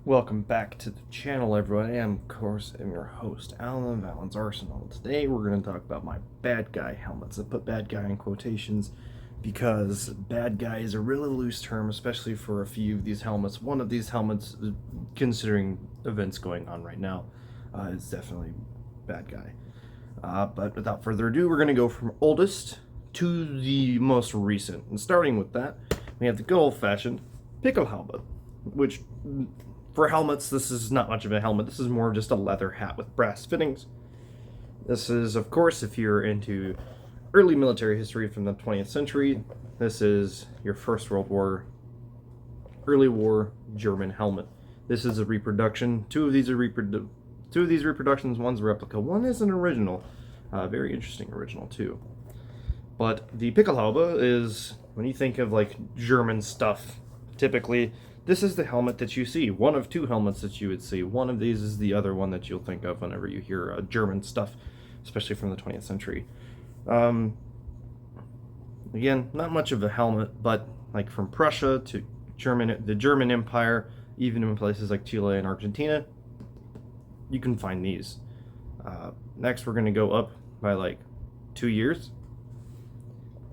Welcome back to the channel, everyone. I am, of course, your host, Alan of Allensarsenal. Today we're going to talk about my bad guy helmets. I put bad guy in quotations because bad guy is a really loose term, especially for a few of these helmets. One of these helmets, considering events going on right now, is definitely bad guy. But without further ado, we're going to go from oldest to the most recent. And starting with that, we have the good old-fashioned pickle helmet, which... for helmets, this is not much of a helmet. This is more of just a leather hat with brass fittings. This is, of course, if you're into early military history from the 20th century, this is your First World War, early war German helmet. This is a reproduction. Two of these reproductions. One's a replica. One is an original. Very interesting original, too. But the Pickelhaube is, when you think of, like, German stuff, typically... this is the helmet that you see. One of two helmets that you would see. One of these is the other one that you'll think of whenever you hear German stuff, especially from the 20th century. Again, not much of a helmet, but like from Prussia to the German Empire, even in places like Chile and Argentina, you can find these. Next, we're going to go up by like 2 years,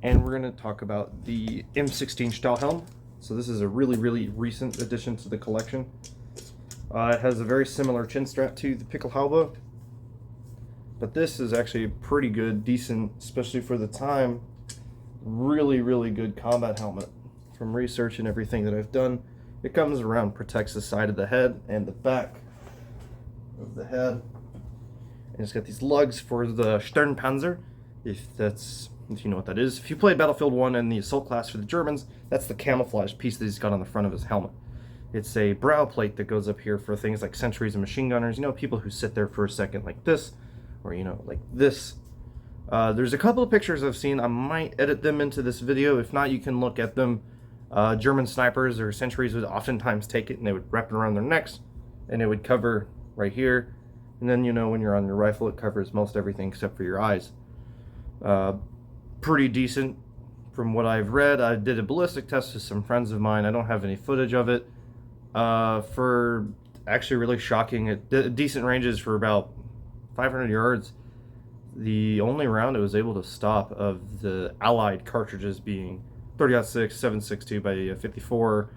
and we're going to talk about the M16 Stahlhelm. So this is a really, really recent addition to the collection. It has a very similar chin strap to the Pickelhaube, but this is actually pretty good, decent, especially for the time. Really, really good combat helmet. From research and everything that I've done, it comes around, protects the side of the head and the back of the head. And it's got these lugs for the Stirnpanzer, if you know what that is. If you play Battlefield 1 and the Assault class for the Germans, that's the camouflage piece that he's got on the front of his helmet. It's a brow plate that goes up here for things like sentries and machine gunners. You know, people who sit there for a second like this, or, you know, like this. There's a couple of pictures I've seen. I might edit them into this video. If not, you can look at them. German snipers or sentries would oftentimes take it and they would wrap it around their necks, and it would cover right here. And then, you know, when you're on your rifle, it covers most everything except for your eyes. Pretty decent from what I've read. I did a ballistic test with some friends of mine. I don't have any footage of it. For actually really shocking, at decent ranges for about 500 yards. The only round it was able to stop of the Allied cartridges being 30-06, 7.62 by 54,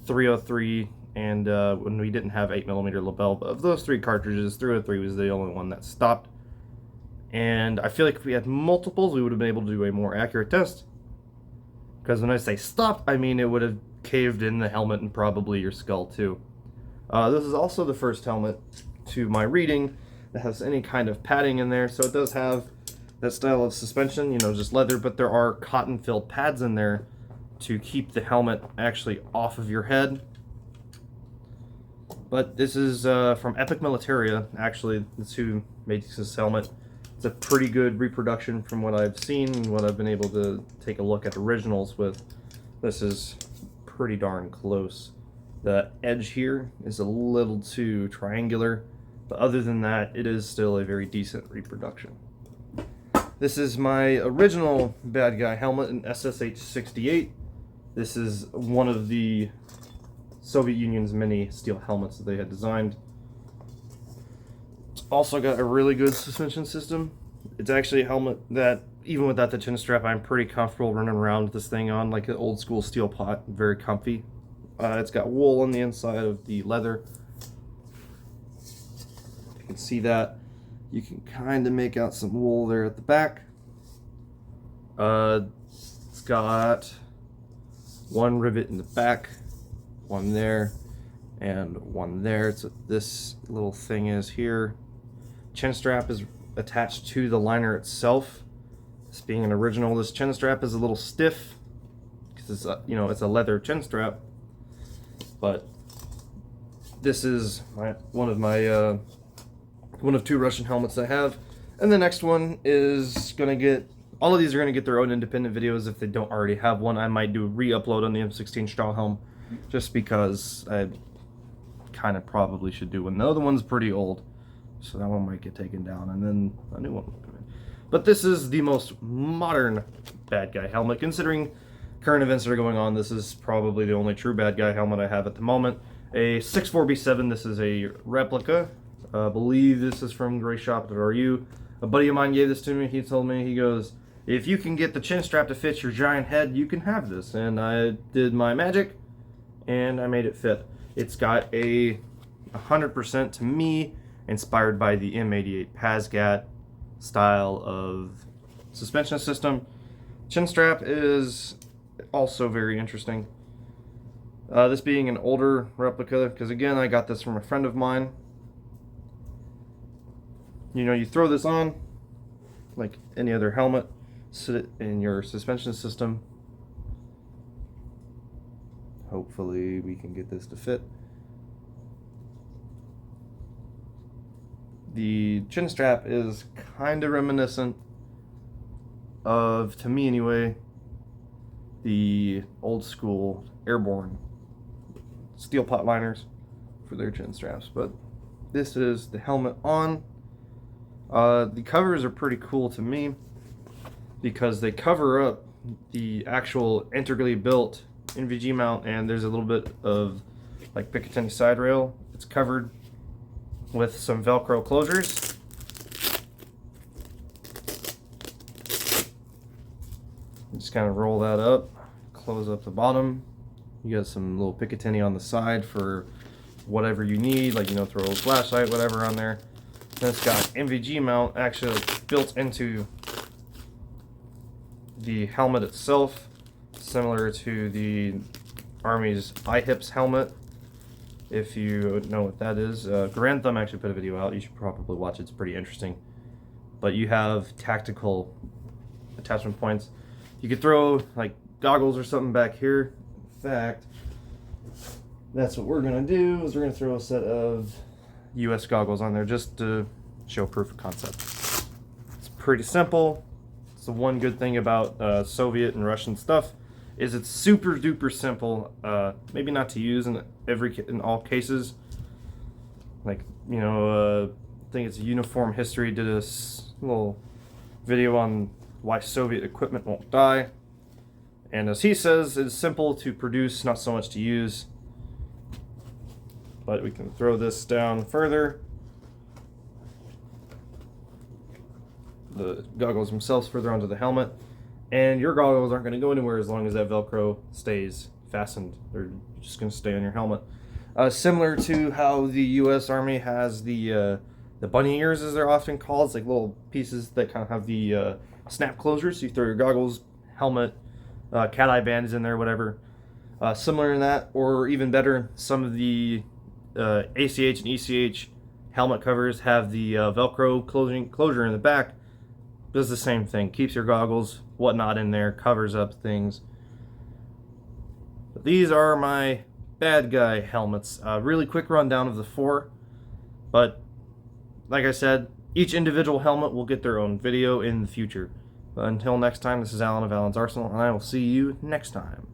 303, and when we didn't have 8mm Lebel. But of those three cartridges, 303 was the only one that stopped. And I feel like if we had multiples, we would have been able to do a more accurate test. Because when I say stopped, I mean it would have caved in the helmet and probably your skull too. This is also the first helmet, to my reading, that has any kind of padding in there. So it does have that style of suspension, you know, just leather, but there are cotton-filled pads in there to keep the helmet actually off of your head. But this is from Epic Militaria, actually. That's who made this helmet. It's a pretty good reproduction from what I've seen and what I've been able to take a look at originals with. This is pretty darn close. The edge here is a little too triangular, but other than that, it is still a very decent reproduction. This is my original bad guy helmet in SSH-68. This is one of the Soviet Union's many steel helmets that they had designed. Also got a really good suspension system. It's actually a helmet that, even without the chin strap, I'm pretty comfortable running around with this thing on, like an old school steel pot. Very comfy. It's got wool on the inside of the leather. You can see that. You can kind of make out some wool there at the back. It's got one rivet in the back, one there, and one there. So this little thing is here. Chin strap is attached to the liner itself. This being an original, this chin strap is a little stiff because it's it's a leather chin strap. But this is one of two Russian helmets I have, and the next one is gonna get. All of these are gonna get their own independent videos if they don't already have one. I might do a re-upload on the M16 Stahlhelm, just because I kind of probably should do one. The other one's pretty old, so that one might get taken down, and then a new one will come in. But this is the most modern bad guy helmet, considering current events that are going on. This is probably the only true bad guy helmet I have at the moment. a 64B7. This is a replica. I believe this is from grayshop.ru. A buddy of mine gave this to me. He told me, he goes, if you can get the chin strap to fit your giant head, you can have this. And I did my magic, and I made it fit. It's got a 100%, to me, inspired by the M88 PASGAT style of suspension system. Chin strap is also very interesting. This being an older replica, because again, I got this from a friend of mine. You know, you throw this on like any other helmet, sit it in your suspension system. Hopefully we can get this to fit. The chin strap is kind of reminiscent of, to me anyway, the old school airborne steel pot liners for their chin straps. But this is the helmet on. The covers are pretty cool to me because they cover up the actual integrally built NVG mount, and there's a little bit of like Picatinny side rail. It's covered with some Velcro closures. Just kind of roll that up, close up the bottom. You got some little Picatinny on the side for whatever you need, like, you know, throw a flashlight, whatever on there. Then it's got NVG mount actually built into the helmet itself, similar to the Army's IHIPS helmet, if you know what that is. Grand Thumb actually put a video out. You should probably watch it. It's pretty interesting. But you have tactical attachment points. You could throw like goggles or something back here. In fact, that's what we're going to do, is we're going to throw a set of US goggles on there just to show proof of concept. It's pretty simple. It's the one good thing about Soviet and Russian stuff, is it's super duper simple. Maybe not to use in all cases. Like, you know, I think it's Uniform History did a little video on why Soviet equipment won't die. And as he says, it's simple to produce, not so much to use. But we can throw this down further. The goggles themselves further onto the helmet. And your goggles aren't going to go anywhere as long as that Velcro stays fastened. They're just going to stay on your helmet. Similar to how the U.S. Army has the bunny ears, as they're often called. It's like little pieces that kind of have the snap closures. So you throw your goggles, helmet, cat eye band is in there, whatever. Similar in that, or even better, some of the ACH and ECH helmet covers have the Velcro closure in the back. Does the same thing. Keeps your goggles, whatnot in there, covers up things. But these are my bad guy helmets. Really quick rundown of the four. But like I said, each individual helmet will get their own video in the future. But until next time, this is Alan of Allensarsenal, and I will see you next time.